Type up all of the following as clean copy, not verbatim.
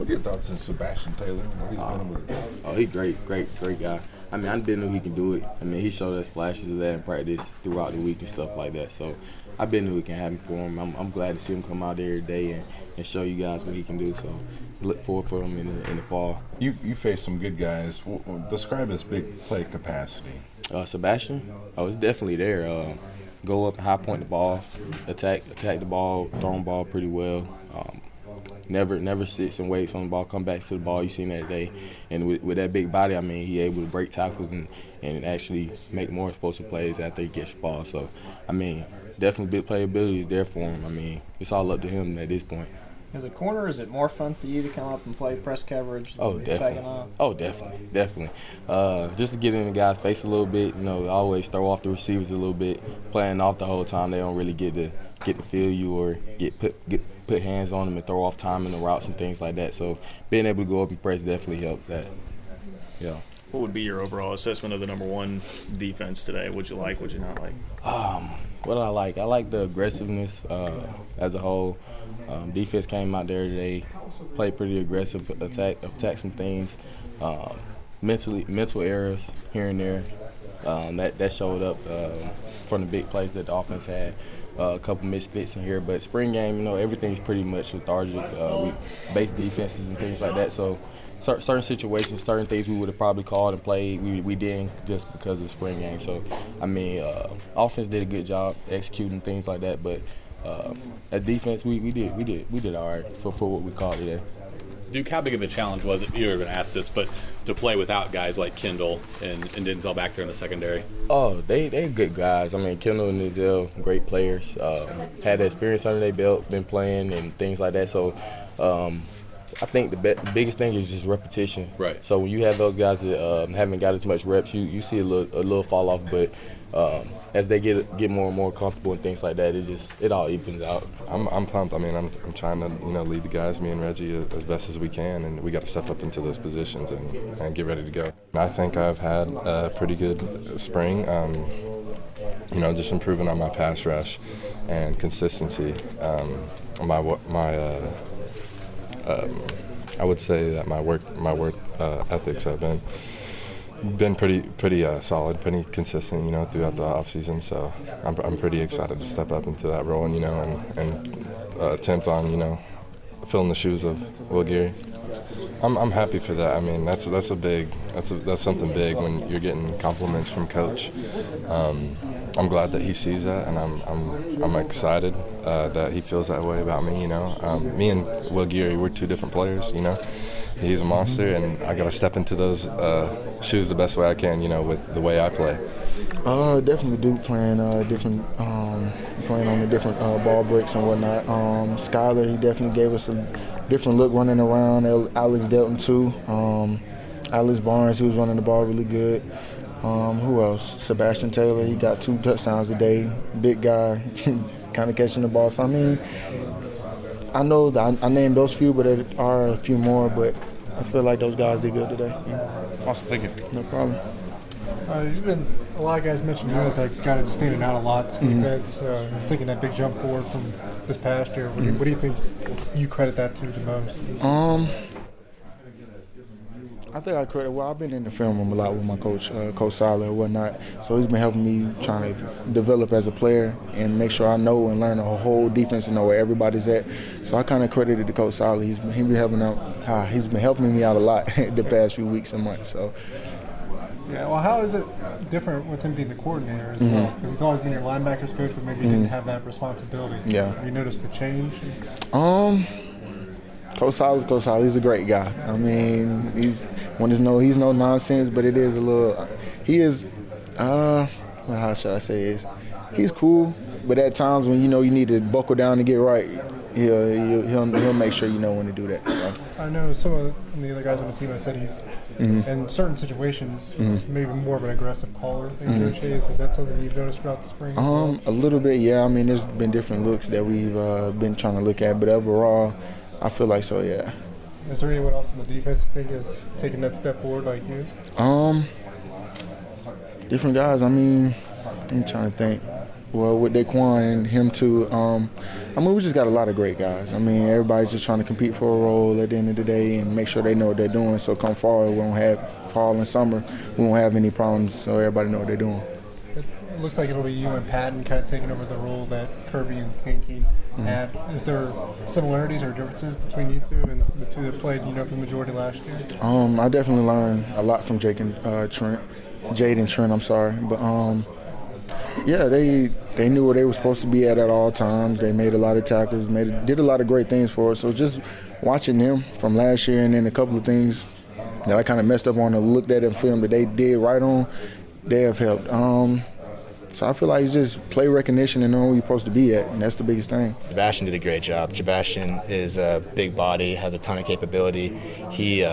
What are your thoughts on Sebastian Taylor? What he's been able to do? Oh, he's great guy. I mean, I didn't know he could do it. I mean, he showed us flashes of that in practice throughout the week and stuff like that. So I knew it can happen for him. I'm glad to see him come out there every day and show you guys what he can do. So look forward for him in the fall. You faced some good guys. Describe his big play capacity. Sebastian, it's definitely there. Go up and high point the ball, attack the ball, throw the ball pretty well. Never sits and waits on the ball, come back to the ball. You seen that today. And with that big body, I mean, he able to break tackles and actually make more explosive plays after he gets the ball. So, I mean, definitely big playability is there for him. I mean, it's all up to him at this point. As a corner, is it more fun for you to come up and play press coverage? Oh, definitely. Oh, definitely. Just to get in the guy's face a little bit, I always throw off the receivers a little bit. Playing off the whole time, they don't really get to feel you or get put hands on them and throw off time in the routes and things like that. So being able to go up and press definitely helps that. Yeah. What would be your overall assessment of the number one defense today? What'd you like? What'd you not like? What I like? I like the aggressiveness as a whole. Defense came out there today, played pretty aggressive, attack some things. Mental errors here and there. That showed up from the big plays that the offense had. A couple misfits in here, but spring game, everything's pretty much lethargic. We base defenses and things like that. So certain situations, certain things we would have probably called and played, we didn't just because of the spring game. So I mean, offense did a good job executing things like that, but at defense we did all right for what we called today. Duke, how big of a challenge was it? You were going to ask this, but to play without guys like Kendall and Denzel back there in the secondary? Oh, they good guys. I mean, Kendall and Denzel, great players. Had the experience under their belt, been playing and things like that. So I think the biggest thing is just repetition. Right. So when you have those guys that haven't got as much reps, you see a little fall off, but as they get more and more comfortable and things like that, it all evens out. I'm pumped. I mean, I'm trying to lead the guys, me and Reggie, as best as we can, and we got to step up into those positions and get ready to go. I think I've had a pretty good spring. Just improving on my pass rush and consistency. I would say that my work ethics have been pretty solid, pretty consistent, throughout the off season. So I'm pretty excited to step up into that role and attempt on filling the shoes of Will Geary. I'm happy for that. I mean, that's something big when you're getting compliments from Coach. I'm glad that he sees that, and I'm excited that he feels that way about me. Me and Will Geary, we're two different players. He's a monster, and I got to step into those shoes the best way I can. With the way I play. Definitely Duke playing playing on the different ball breaks and whatnot. Skyler, he definitely gave us a different look running around. Alex Delton too. Alex Barnes, he was running the ball really good. Who else? Sebastian Taylor, he got 2 touchdowns a day. Big guy, kind of catching the ball. So I mean, I know that I named those few, but there are a few more. But I feel like those guys did good today. Awesome, thank you. No problem. A lot of guys mentioned you as a guy that's standing out a lot. This defense is taking that big jump forward from this past year. What do you think you credit that to the most? I think I credit. Well, I've been in the film room a lot with my coach, Coach Seiler and whatnot. So he's been helping me trying to develop as a player and make sure I know and learn the whole defense and know where everybody's at. So I kind of credited to Coach Seiler. He's been helping me out a lot the past few weeks and months. So. Yeah, well, how is it different with him being the coordinator as well? Because he's always been your linebackers coach, but maybe he didn't have that responsibility. Yeah. Have you noticed the change? Coach Seiler's Coach Seiler. He's a great guy. I mean, he's no nonsense, but it is a little. He is. How should I say this? He's cool, but at times when you need to buckle down to get right, he'll make sure you know when to do that. So. I know some of the other guys on the team have said he's in certain situations maybe more of an aggressive caller than Coach Hayes. Is that something you've noticed throughout the spring? A little bit, yeah. I mean, there's been different looks that we've been trying to look at, but overall, I feel like so, yeah. Is there anyone else on the defense you think is taking that step forward like you? Different guys. I mean, I'm trying to think. with Daquan and him too. I mean, we just got a lot of great guys. I mean, everybody's just trying to compete for a role at the end of the day and make sure they know what they're doing. So come fall, fall and summer, we won't have any problems. So everybody know what they're doing. It looks like it'll be you and Patton kind of taking over the role that Kirby and Tanky had. Is there similarities or differences between you two and the two that played, for the majority last year? I definitely learned a lot from Jade and Trent. I'm sorry, but yeah, they knew where they were supposed to be at all times. They made a lot of tackles, did a lot of great things for us. So just watching them from last year, and then a couple of things that I kind of messed up on and looked at in film that they did right on, they have helped. So I feel like it's just play recognition and knowing where you're supposed to be at, and that's the biggest thing. Sebastian did a great job. Sebastian is a big body, has a ton of capability. He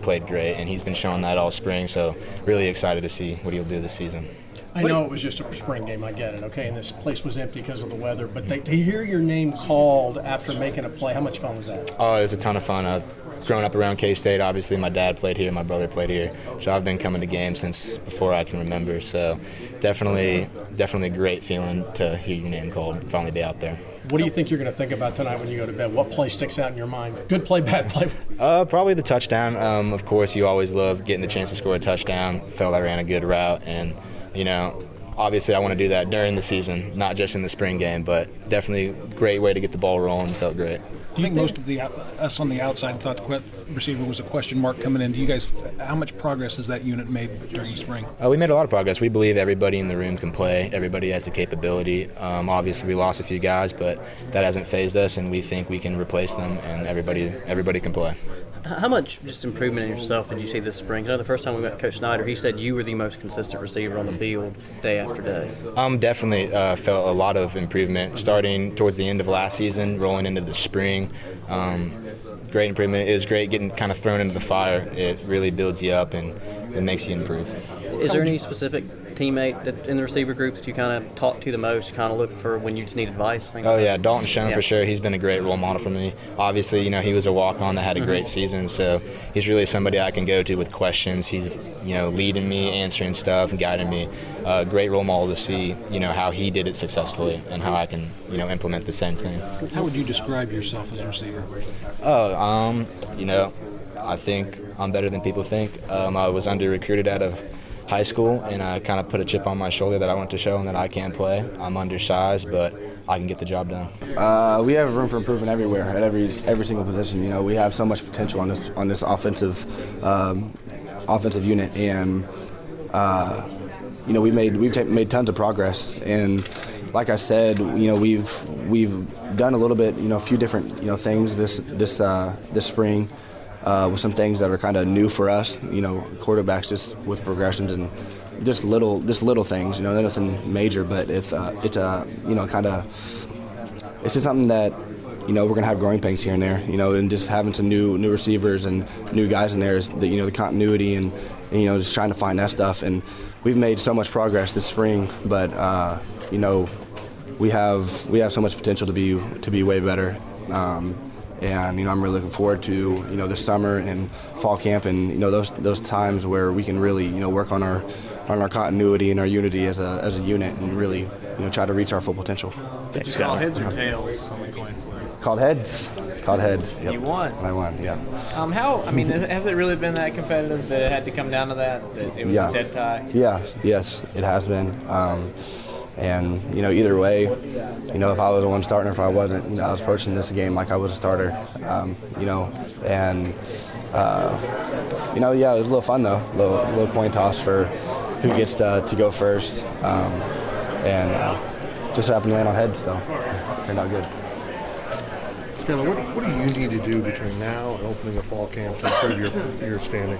played great, and he's been showing that all spring, so really excited to see what he'll do this season. I know it was just a spring game, I get it, okay, and this place was empty because of the weather, but to hear your name called after making a play, how much fun was that? Oh, it was a ton of fun. Growing up around K-State, obviously my dad played here, my brother played here, so I've been coming to games since before I can remember, so definitely a great feeling to hear your name called and finally be out there. What do you think you're going to think about tonight when you go to bed? What play sticks out in your mind? Good play, bad play? Probably the touchdown. Of course, you always love getting the chance to score a touchdown. Felt I ran a good route, and obviously I want to do that during the season, not just in the spring game, but definitely a great way to get the ball rolling. Felt great. Do you think most of us on the outside thought the receiver was a question mark coming in? Do you guys, how much progress has that unit made during the spring? We made a lot of progress. We believe everybody in the room can play. Everybody has the capability. Obviously, we lost a few guys, but that hasn't fazed us, and we think we can replace them, and everybody can play. How much just improvement in yourself did you see this spring? I know the first time we met Coach Snyder, he said you were the most consistent receiver on the field day after day. Definitely felt a lot of improvement starting towards the end of last season, rolling into the spring. Great improvement. It was great getting kind of thrown into the fire. It really builds you up and it makes you improve. Is there any specific teammate in the receiver group that you kind of talk to the most, kind of look for when you just need advice? Oh, yeah, Dalton Schoen for sure. He's been a great role model for me. Obviously, he was a walk-on that had a great season, so he's really somebody I can go to with questions. He's, leading me, answering stuff, and guiding me. Great role model to see, how he did it successfully and how I can, implement the same thing. How would you describe yourself as a receiver? I think I'm better than people think. I was under-recruited out of high school, and I kind of put a chip on my shoulder that I want to show them that I can play. I'm undersized, but I can get the job done. We have room for improvement everywhere, at every single position. We have so much potential on this offensive unit, and we've made tons of progress. And like I said, we've done a little bit, a few different things this spring. With some things that are kind of new for us, quarterbacks just with progressions and just little things, nothing major, but it's just something that we're gonna have growing pains here and there, and just having some new receivers and new guys in there is the continuity and just trying to find that stuff. And we've made so much progress this spring, but we have so much potential to be way better. And I'm really looking forward to this summer and fall camp and those times where we can really work on our continuity and our unity as a unit and really try to reach our full potential. Did you call heads or tails on the coin flip? Called heads. Yep. You won. I won. Yeah. Has it really been that competitive that it had to come down to that it was a dead tie? Yeah. Yes, it has been. And either way, if I was the one starting or if I wasn't, I was approaching this game like I was a starter. It was a little fun though, a little coin toss for who gets to go first, and just happened to land on heads, so turned out good. Skylar, what do you need to do between now and opening a fall camp to improve your standing?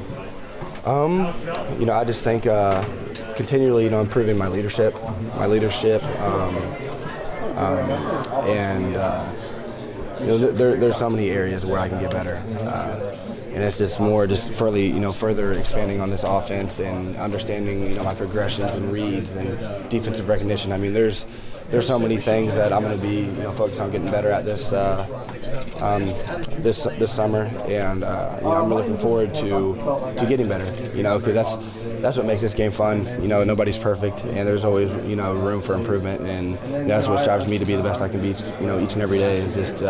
I just think continually, improving my leadership, there's so many areas where I can get better, and it's just more further expanding on this offense and understanding, my progressions and reads and defensive recognition. There's there's so many things that I'm going to be focused on getting better at this this summer, and I'm really looking forward to getting better. Because that's what makes this game fun. Nobody's perfect, and there's always room for improvement, and that's what strives me to be the best I can be. Each and every day is just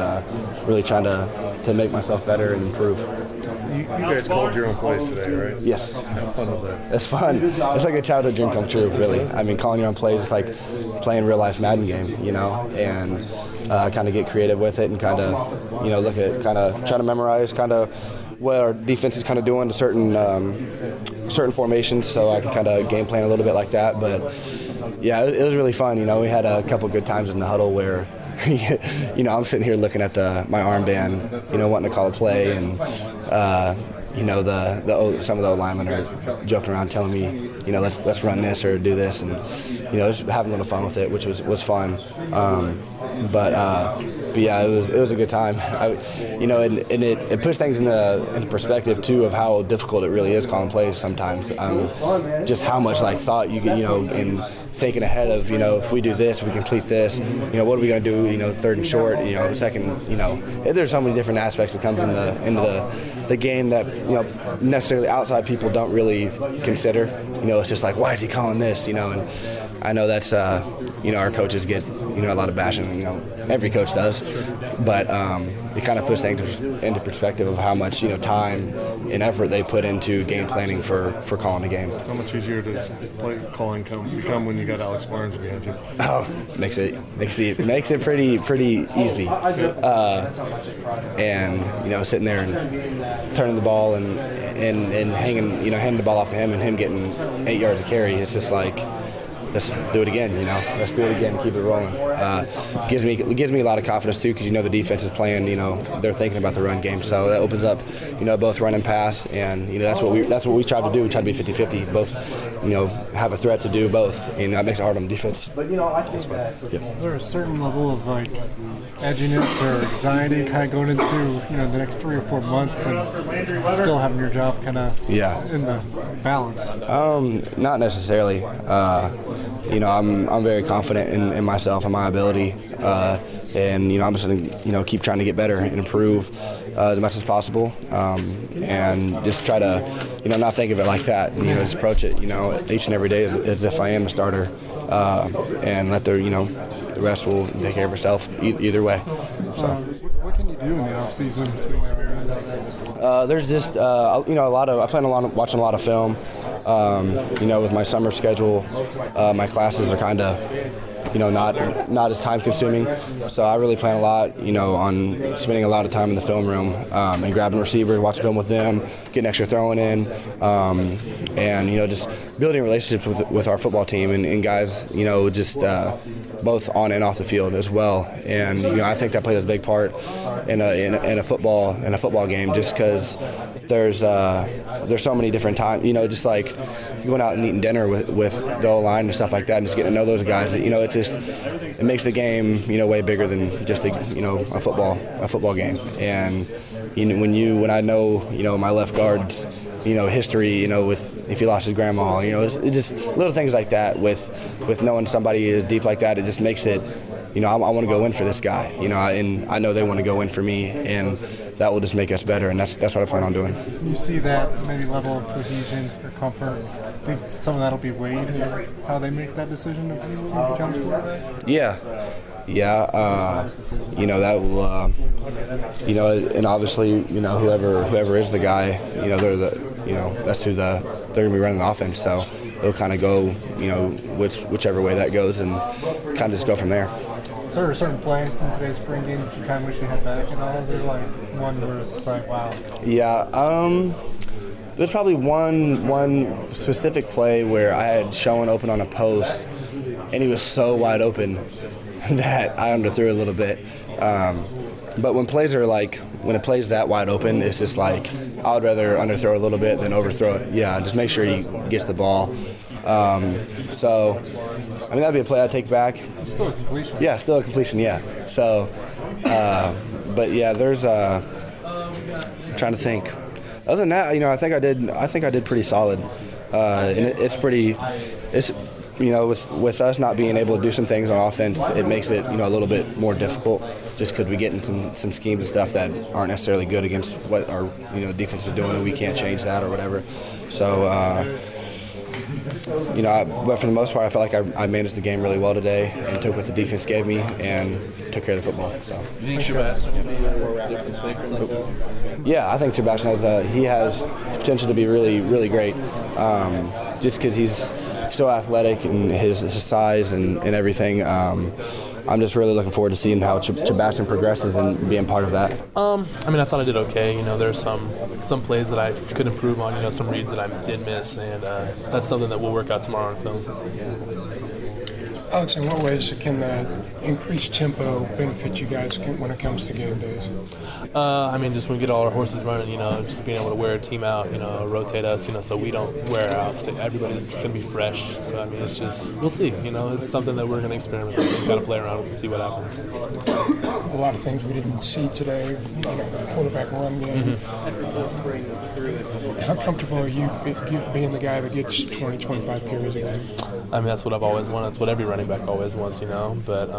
really trying to make myself better and improve. You guys called your own plays today, right? Yes. How fun was that? It's fun. It's like a childhood dream come true, really. I mean, calling your own plays is like playing real life Madden game, and kind of get creative with it and kind of, look at try to memorize what our defense is kind of doing to certain formations, so I can kind of game plan a little bit like that. But yeah, it was really fun. We had a couple good times in the huddle where I'm sitting here looking at my armband, wanting to call a play, and some of the linemen are joking around, telling me, let's run this or do this, and just having a little fun with it, which was fun. But yeah, it was a good time. And it puts things into perspective too of how difficult it really is calling plays sometimes. Just how much thought you get, in thinking ahead of, if we do this, if we complete this, what are we going to do, third and short, second, there's so many different aspects that comes into the game that, necessarily outside people don't really consider. It's just like, why is he calling this, and I know that's, our coaches get, a lot of bashing, every coach does, but it kind of puts things into perspective of how much, time and effort they put into game planning for calling a game. How much easier does calling become when you got Alex Barnes behind you? Oh, makes it pretty easy. And sitting there and turning the ball and handing the ball off to him and him getting 8 yards of carry, it's just like, let's do it again, Let's do it again, keep it rolling. Gives me a lot of confidence too, because the defense is playing, they're thinking about the run game, so that opens up, both run and pass, and that's what we try to do. We try to be 50-50, both, have a threat to do both, and that makes it hard on defense. Is there a certain level of edginess or anxiety kind of going into the next 3 or 4 months and still having your job kind of in the balance? Not necessarily. I'm very confident in myself and my ability, and I'm just going to keep trying to get better and improve as much as possible, and just try to not think of it like that. Just approach it each and every day as if I am a starter, and let the rest will take care of itself either way. So. What can you do in the off season between now and then? There's just I plan on watching a lot of film. With my summer schedule, my classes are kind of, not as time consuming. So I really plan a lot, on spending a lot of time in the film room, and grabbing receivers, watching film with them, getting extra throwing in, and, just building relationships with our football team and guys, just both on and off the field as well. And, I think that plays a big part in a football game, just because there's so many different times, just like going out and eating dinner with the O-line and stuff like that, and just getting to know those guys. It makes the game way bigger than just a football game. And when I know my left guard's history, with if he lost his grandma, it's just little things like that. With knowing somebody is deep like that, it just makes it. I want to go in for this guy, and I know they want to go in for me, and that will just make us better, and that's what I plan on doing. You see that maybe level of cohesion or comfort? I think some of that will be weighed in how they make that decision if you become quarterback? Yeah, that will, and obviously, whoever is the guy, that's who they're going to be running the offense, so it'll kind of go, whichever way that goes, and kind of just go from there. Is there a certain play in today's spring game that you kind of wish you had back at all? Is there one where it's like, wow? Yeah, there's probably one specific play where I had Schoen open on a post, and he was so wide open that I underthrew a little bit. But when it plays that wide open, it's just like I would rather underthrow a little bit than overthrow it. Yeah, just make sure he gets the ball. So, that'd be a play I'd take back. It's still a completion. Yeah, still a completion. Yeah. So, but yeah, there's I'm trying to think. Other than that, I think I did pretty solid. And it's with us not being able to do some things on offense, it makes it a little bit more difficult, just because we get in some schemes and stuff that aren't necessarily good against what our defense is doing, and we can't change that or whatever. So but for the most part, I felt like I managed the game really well today and took what the defense gave me and took care of the football. So. You think Shabazz will be a difference maker like that? Yeah, I think Shabazz knows he has potential to be really, really great. Just because he's so athletic and his size and everything. I'm just really looking forward to seeing how Sebastian progresses and being part of that. I thought I did okay. There's some plays that I could improve on. Some reads that I did miss, and that's something that we'll work out tomorrow on film. Alex, in what ways can the increased tempo benefit you guys when it comes to game days? Just when we get all our horses running, just being able to wear a team out, rotate us, so we don't wear out. So everybody's going to be fresh. So, it's just, we'll see. It's something that we're going to experiment with. We've got to play around with and see what happens. A lot of things we didn't see today, the quarterback run game. How comfortable are you being the guy that gets 20, 25 carries a game? That's what I've always wanted. That's what every running back always wants, But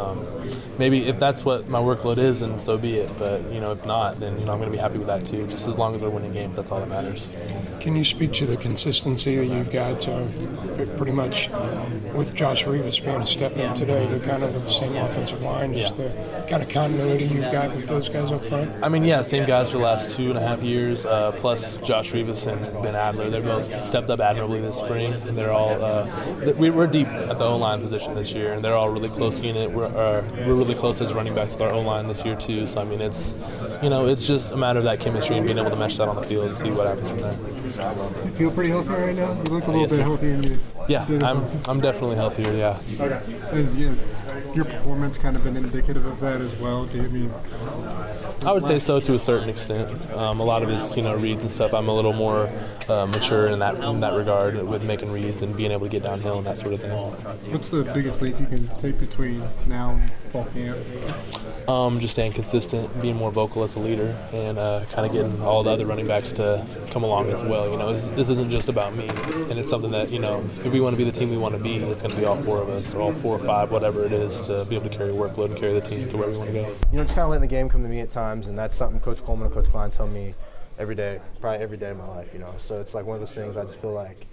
maybe if that's what my workload is, then so be it. But, if not, then I'm going to be happy with that too. Just as long as we're winning games, that's all that matters. Can you speak to the consistency that you've got pretty much with Josh Rivas being a step up today to kind of the same offensive line? Just the kind of continuity you've got with those guys up front? Same guys for the last 2.5 years, plus Josh Rivas and Ben Adler. They're both stepped up admirably this spring, and they're all we're deep at the O-line position this year, and they're all really close unit. We're really close as running backs with our O-line this year too. So it's just a matter of that chemistry and being able to mesh that on the field and see what happens from there. You feel pretty healthy right now? You look a little bit healthier. Yeah, I'm definitely healthier. Yeah. Okay. And your performance kind of been indicative of that as well. Do you mean? I would say so to a certain extent. A lot of it's reads and stuff. I'm a little more mature in that regard with making reads and being able to get downhill and that sort of thing. What's the biggest leap you can take between now and fall camp? Just staying consistent, being more vocal as a leader, and kind of getting all the other running backs to come along as well. This isn't just about me, and it's something that if we want to be the team we want to be, it's going to be all four of us, or all 4 or 5, whatever it is, to be able to carry a workload and carry the team to where we want to go. Just kind of letting the game come to me at times, and that's something Coach Coleman and Coach Klein tell me every day, probably every day of my life. So it's like one of those things. I just feel like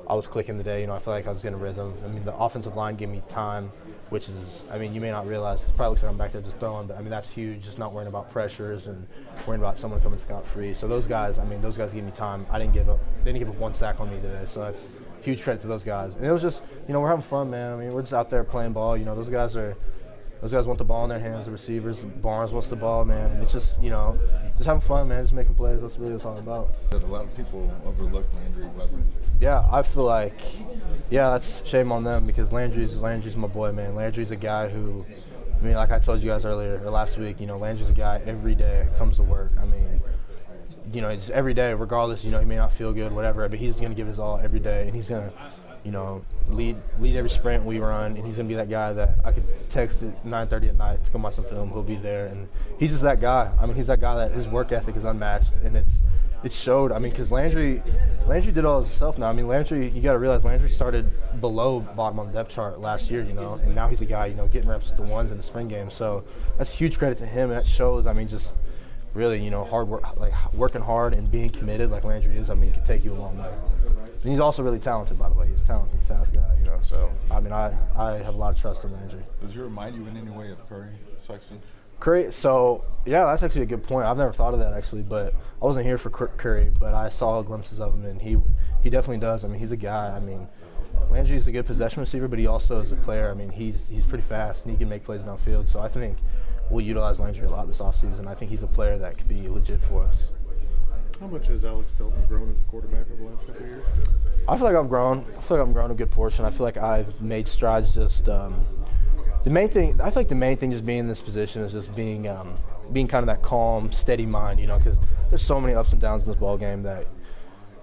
I was clicking today. I feel like I was getting a rhythm. The offensive line gave me time, which is, you may not realize, it probably looks like I'm back there just throwing, but that's huge, just not worrying about pressures and worrying about someone coming scot-free. So those guys gave me time. They didn't give up 1 sack on me today, so that's huge credit to those guys. And it was just, we're having fun, man. We're just out there playing ball. Those guys want the ball in their hands, the receivers. Barnes wants the ball, man. And it's just, just having fun, man, just making plays. That's really what it's all about. A lot of people overlook Landry Weather. Yeah, I feel like, that's shame on them, because Landry's my boy, man. Landry's a guy who, like I told you guys earlier or last week, Landry's a guy every day comes to work. It's every day, regardless, he may not feel good, whatever, but he's going to give his all every day, and he's going to, lead every sprint we run, and he's going to be that guy that I could text at 9:30 at night to come watch some film. He'll be there, and he's just that guy. He's that guy that his work ethic is unmatched, and it showed. Because Landry did all himself now. Landry, you got to realize Landry started below bottom on the depth chart last year, and now he's a guy, getting reps with the ones in the spring game. So that's huge credit to him, and that shows, just really, hard work, like working hard and being committed like Landry is, it can take you a long way. And he's also really talented, by the way. He's a talented, fast guy, So, I have a lot of trust in Landry. Does he remind you in any way of Curry sections? Curry, so, yeah, that's actually a good point. I've never thought of that, actually, but I wasn't here for Curry, but I saw glimpses of him, and he definitely does. He's a guy. Landry's a good possession receiver, but he also is a player. He's pretty fast, and he can make plays downfield. So I think we'll utilize Landry a lot this offseason. I think he's a player that could be legit for us. How much has Alex Delton grown as a quarterback over the last couple of years? I feel like I've grown. A good portion. I feel like I've made strides. Just the main thing. I feel like the main thing just being in this position is just being kind of that calm, steady mind. Because there's so many ups and downs in this ball game that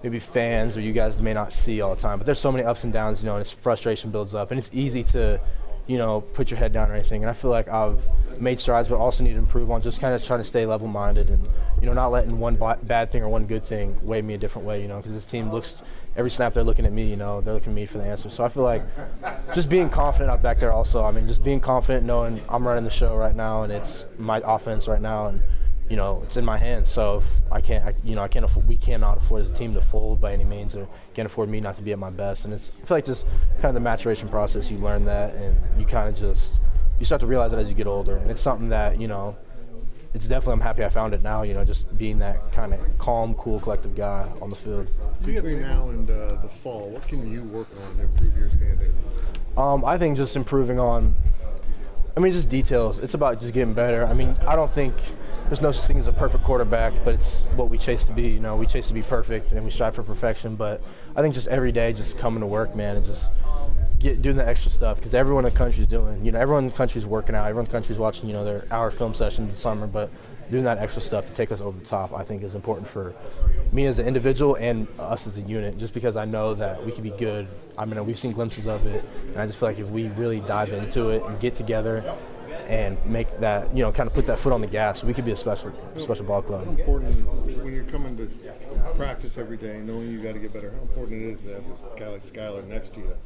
maybe fans or you guys may not see all the time. But there's so many ups and downs. And its frustration builds up, and it's easy to put your head down or anything. And I feel like I've made strides, but also need to improve on just kind of trying to stay level-minded and, not letting one bad thing or one good thing weigh me a different way, because this team looks – every snap they're looking at me, they're looking at me for the answer. So I feel like just being confident out back there also. I mean, just being confident knowing I'm running the show right now and it's my offense right now and, it's in my hands. So if we cannot afford as a team to fold by any means, or can't afford me not to be at my best. And I feel like just kind of the maturation process, you learn that, and you kind of you start to realize it as you get older. And it's something that, it's definitely, I'm happy I found it now, just being that kind of calm, cool, collective guy on the field. Between now and the fall, what can you work on to improve your standing? I think just improving on, just details. It's about just getting better. I don't think there's no such thing as a perfect quarterback, but it's what we chase to be. We chase to be perfect and we strive for perfection. But I think just every day, just coming to work, man, and just doing the extra stuff, because everyone in the country is doing. Everyone in the country is working out. Everyone in the country is watching, their hour film sessions in the summer. But doing that extra stuff to take us over the top, I think, is important for me as an individual and us as a unit. Just because I know that we can be good. We've seen glimpses of it, and I just feel like if we really dive into it and get together and make that, kind of put that foot on the gas, we could be a special ball club. How important is, when you're coming to practice every day, knowing you got to get better, how important it is to have a guy like Skylar next to you?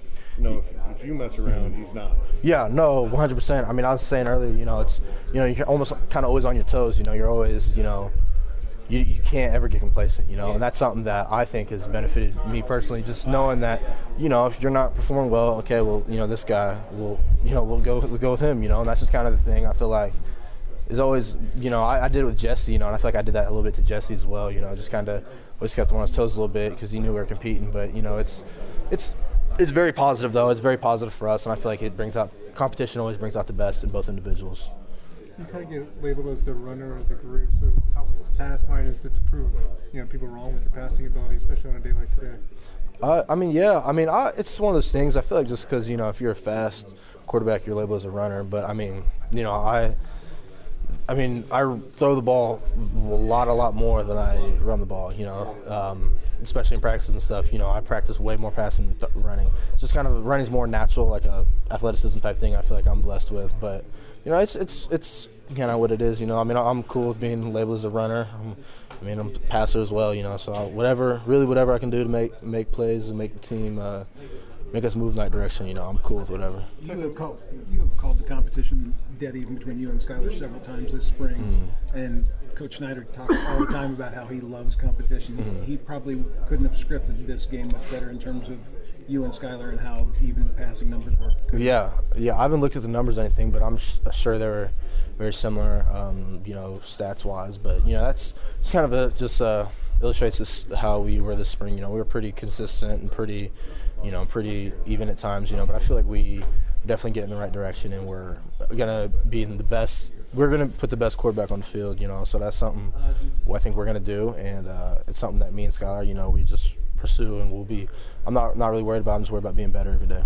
If you mess around, he's not. Yeah, no, 100%. I was saying earlier, it's, you're almost kind of always on your toes. You're always, you can't ever get complacent, and that's something that I think has benefited me personally. Just knowing that, if you're not performing well, okay, well, this guy will, we'll go with him, and that's just kind of the thing. I feel like is always, I did it with Jesse, and I feel like I did that a little bit to Jesse as well. Just kind of always kept him on his toes a little bit because he knew we were competing. But it's very positive though. It's very positive for us, and I feel like it brings out competition. Always brings out the best in both individuals. You kind of get labeled as the runner of the group, so how satisfying is it to prove people wrong with your passing ability, especially on a day like today? It's one of those things. I feel like just because if you're a fast quarterback, you're labeled as a runner. But I throw the ball a lot more than I run the ball. Especially in practices and stuff. I practice way more passing than running. Just kind of running's more natural, like a athleticism type thing. I feel like I'm blessed with, but. It's kind of what it is, I'm cool with being labeled as a runner. I'm a passer as well, so whatever I can do to make plays and make the team, make us move in that direction, I'm cool with whatever. You have called the competition dead even between you and Skylar several times this spring, and Coach Snyder talks all the time about how he loves competition. He probably couldn't have scripted this game much better in terms of you and Skylar and how even the passing numbers were. Yeah. I haven't looked at the numbers or anything, but I'm sure they were very similar, stats-wise. But, that's kind of illustrates how we were this spring. We were pretty consistent and pretty even at times, but I feel like we definitely get in the right direction, and we're going to be in the best. We're going to put the best quarterback on the field, so that's something I think we're going to do, and it's something that me and Skylar, we just pursue, and we'll be. I'm not really worried about it. I'm just worried about being better every day.